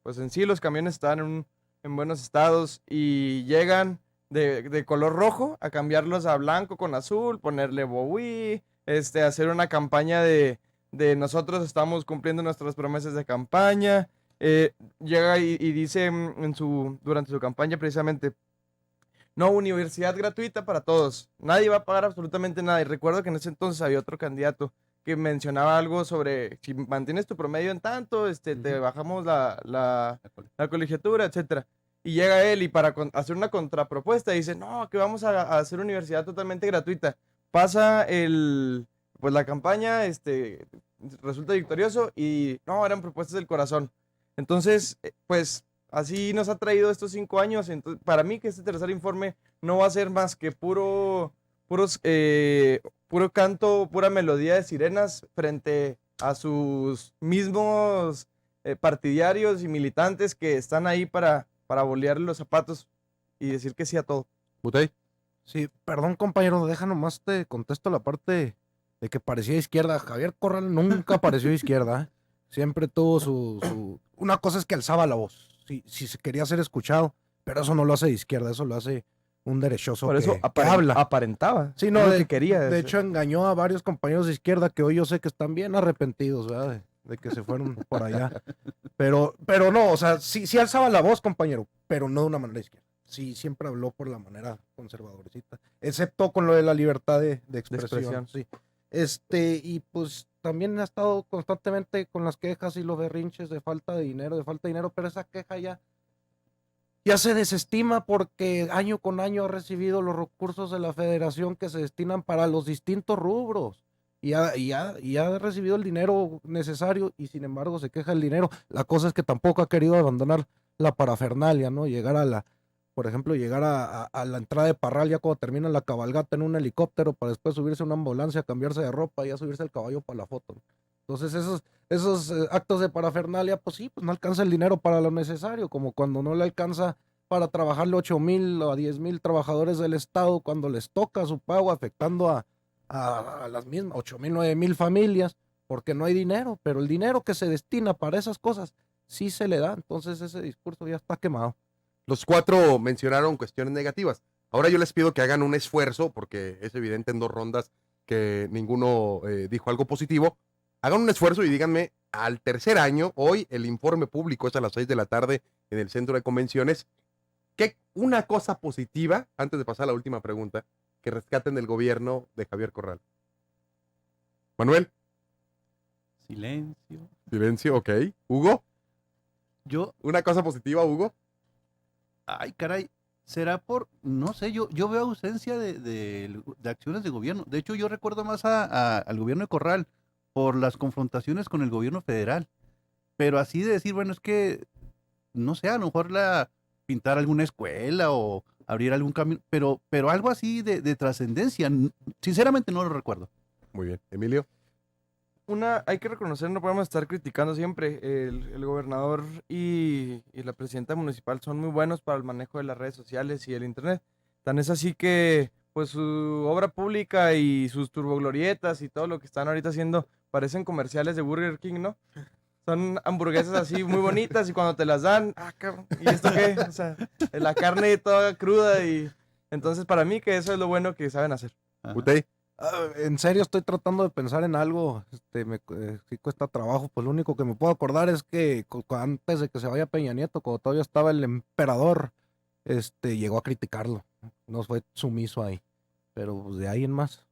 pues en sí los camiones están en buenos estados y llegan de color rojo a cambiarlos a blanco con azul, ponerle Bowie, hacer una campaña de nosotros estamos cumpliendo nuestras promesas de campaña. Llega y dice durante su campaña precisamente, no, universidad gratuita para todos, nadie va a pagar absolutamente nada. Y recuerdo que en ese entonces había otro candidato que mencionaba algo sobre si mantienes tu promedio en tanto, te bajamos la colegiatura, etcétera. Y llega él y para hacer una contrapropuesta dice, no, que vamos a hacer universidad totalmente gratuita. Pasa pues la campaña, resulta victorioso y no, eran propuestas del corazón. Entonces, pues así nos ha traído estos 5 años. Entonces, para mí que este tercer informe no va a ser más que puro canto, pura melodía de sirenas frente a sus mismos partidarios y militantes que están ahí para bolearle los zapatos y decir que sí a todo. Butey. Sí, perdón compañero, deja nomás te contesto la parte de que parecía de izquierda. Javier Corral nunca pareció de izquierda, ¿eh? Siempre tuvo Una cosa es que alzaba la voz, si se quería ser escuchado, pero eso no lo hace de izquierda, eso lo hace un derechoso Por eso que habla. aparentaba. Sí, no, lo de, que quería. de hecho engañó a varios compañeros de izquierda que hoy yo sé que están bien arrepentidos, ¿verdad? De que se fueron por allá. Pero no, o sea, sí alzaba la voz, compañero, pero no de una manera izquierda. Sí, siempre habló por la manera conservadorcita, excepto con lo de la libertad de expresión. Sí. Y pues también ha estado constantemente con las quejas y los berrinches de falta de dinero, pero esa queja ya se desestima porque año con año ha recibido los recursos de la federación que se destinan para los distintos rubros y ha recibido el dinero necesario y sin embargo se queja el dinero. La cosa es que tampoco ha querido abandonar la parafernalia, ¿no? Por ejemplo, llegar a la entrada de Parral ya cuando termina la cabalgata en un helicóptero para después subirse a una ambulancia, cambiarse de ropa y ya subirse al caballo para la foto. Entonces esos actos de parafernalia, pues sí, pues no alcanza el dinero para lo necesario, como cuando no le alcanza para trabajarle 8,000 o a 10,000 trabajadores del Estado cuando les toca su pago, afectando a las mismas 8,000, 9,000 familias, porque no hay dinero, pero el dinero que se destina para esas cosas sí se le da, entonces ese discurso ya está quemado. Los 4 mencionaron cuestiones negativas. Ahora yo les pido que hagan un esfuerzo, porque es evidente en 2 rondas que ninguno dijo algo positivo. Hagan un esfuerzo y díganme, al tercer año, hoy el informe público es a las 6 de la tarde en el centro de convenciones, ¿qué una cosa positiva, antes de pasar a la última pregunta, que rescaten del gobierno de Javier Corral? Manuel. Silencio. Silencio, ok. Hugo. Yo, Una cosa positiva, Hugo. ay, caray, será no sé, yo veo ausencia de acciones de gobierno. De hecho, yo recuerdo más al gobierno de Corral por las confrontaciones con el gobierno federal. Pero así de decir, bueno, es que, no sé, a lo mejor pintar alguna escuela o abrir algún camino, pero algo así de trascendencia, sinceramente no lo recuerdo. Muy bien. Emilio. Hay que reconocer, no podemos estar criticando siempre. El gobernador y la presidenta municipal son muy buenos para el manejo de las redes sociales y el internet. Tan es así que, pues, su obra pública y sus turboglorietas y todo lo que están ahorita haciendo parecen comerciales de Burger King, ¿no? Son hamburguesas así muy bonitas y cuando te las dan, cabrón, ¿y esto qué? O sea, la carne toda cruda y... Entonces, para mí que eso es lo bueno que saben hacer. Ajá. Utey. En serio estoy tratando de pensar en algo, sí cuesta trabajo, pues lo único que me puedo acordar es que antes de que se vaya Peña Nieto, cuando todavía estaba el emperador, llegó a criticarlo, no fue sumiso ahí, pero pues de ahí en más.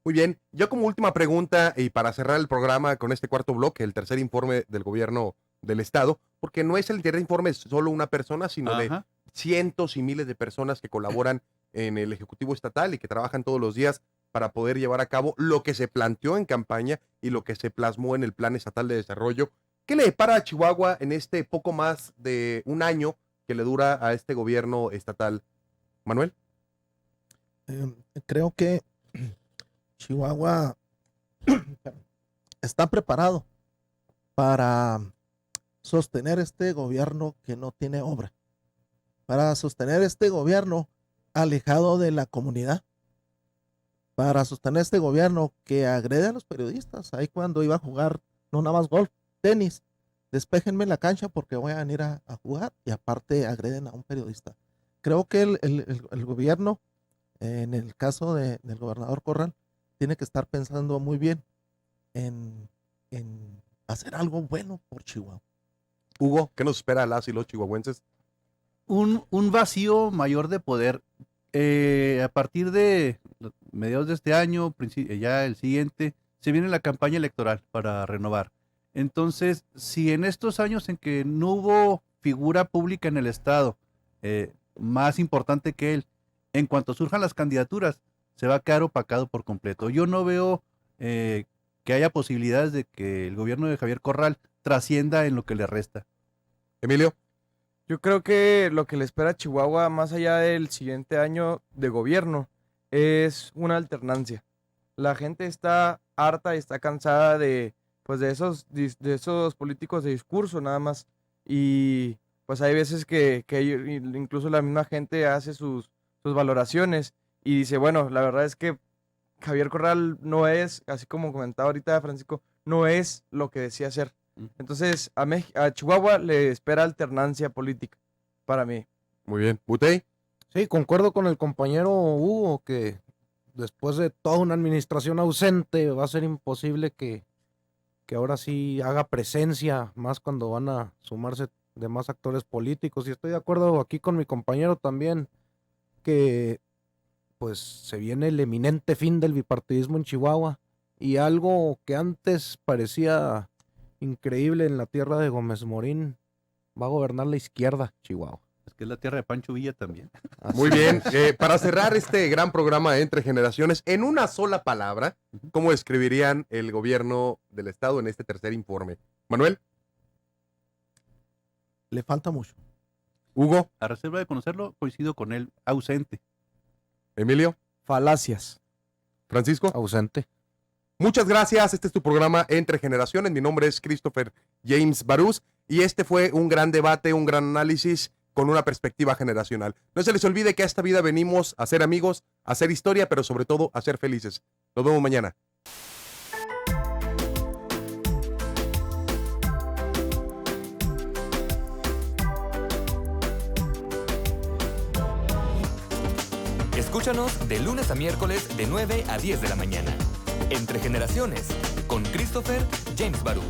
Muy bien. Yo como última pregunta y para cerrar el programa con este cuarto bloque, el tercer informe del gobierno del estado, porque no es el tercer informe de solo una persona, sino de Ajá. cientos y miles de personas que colaboran en el Ejecutivo Estatal y que trabajan todos los días para poder llevar a cabo lo que se planteó en campaña y lo que se plasmó en el Plan Estatal de Desarrollo. ¿Qué le depara a Chihuahua en este poco más de un año que le dura a este gobierno estatal? Manuel. Creo que Chihuahua está preparado para sostener este gobierno que no tiene obra, para sostener este gobierno alejado de la comunidad, para sostener este gobierno que agrede a los periodistas. Ahí cuando iba a jugar, no nada más golf, tenis, despéjenme la cancha porque voy a venir a jugar, y aparte agreden a un periodista. Creo que el gobierno, en el caso del gobernador Corral, tiene que estar pensando muy bien en hacer algo bueno por Chihuahua. Hugo, ¿qué nos espera a las y los chihuahuenses? Un vacío mayor de poder. A partir de mediados de este año, ya el siguiente, se viene la campaña electoral para renovar. Entonces, si en estos años en que no hubo figura pública en el Estado más importante que él, en cuanto surjan las candidaturas, se va a quedar opacado por completo. Yo no veo que haya posibilidades de que el gobierno de Javier Corral trascienda en lo que le resta. Emilio. Yo creo que lo que le espera a Chihuahua, más allá del siguiente año de gobierno, es una alternancia. La gente está harta y está cansada de esos políticos de discurso nada más. Y pues hay veces que incluso la misma gente hace sus valoraciones y dice, bueno, la verdad es que Javier Corral no es, así como comentaba ahorita Francisco, no es lo que decía ser. Entonces, a Chihuahua le espera alternancia política, para mí. Muy bien. Butey. Sí, concuerdo con el compañero Hugo que después de toda una administración ausente va a ser imposible que ahora sí haga presencia, más cuando van a sumarse demás actores políticos. Y estoy de acuerdo aquí con mi compañero también que pues se viene el eminente fin del bipartidismo en Chihuahua y algo que antes parecía increíble en la tierra de Gómez Morín va a gobernar la izquierda Chihuahua. Es que es la tierra de Pancho Villa también. Muy bien. Para cerrar este gran programa Entre Generaciones, en una sola palabra, ¿cómo describirían el gobierno del estado en este tercer informe? Manuel, Le falta mucho. Hugo, A reserva de conocerlo, coincido con él, ausente. Emilio, Falacias. Francisco. Ausente. Muchas gracias. Este es tu programa Entre Generaciones. Mi nombre es Christopher James Barús y este fue un gran debate, un gran análisis con una perspectiva generacional. No se les olvide que a esta vida venimos a ser amigos, a hacer historia, pero sobre todo a ser felices. Nos vemos mañana. Escúchanos de lunes a miércoles de 9 a 10 de la mañana. Entre Generaciones, con Christopher James Barús.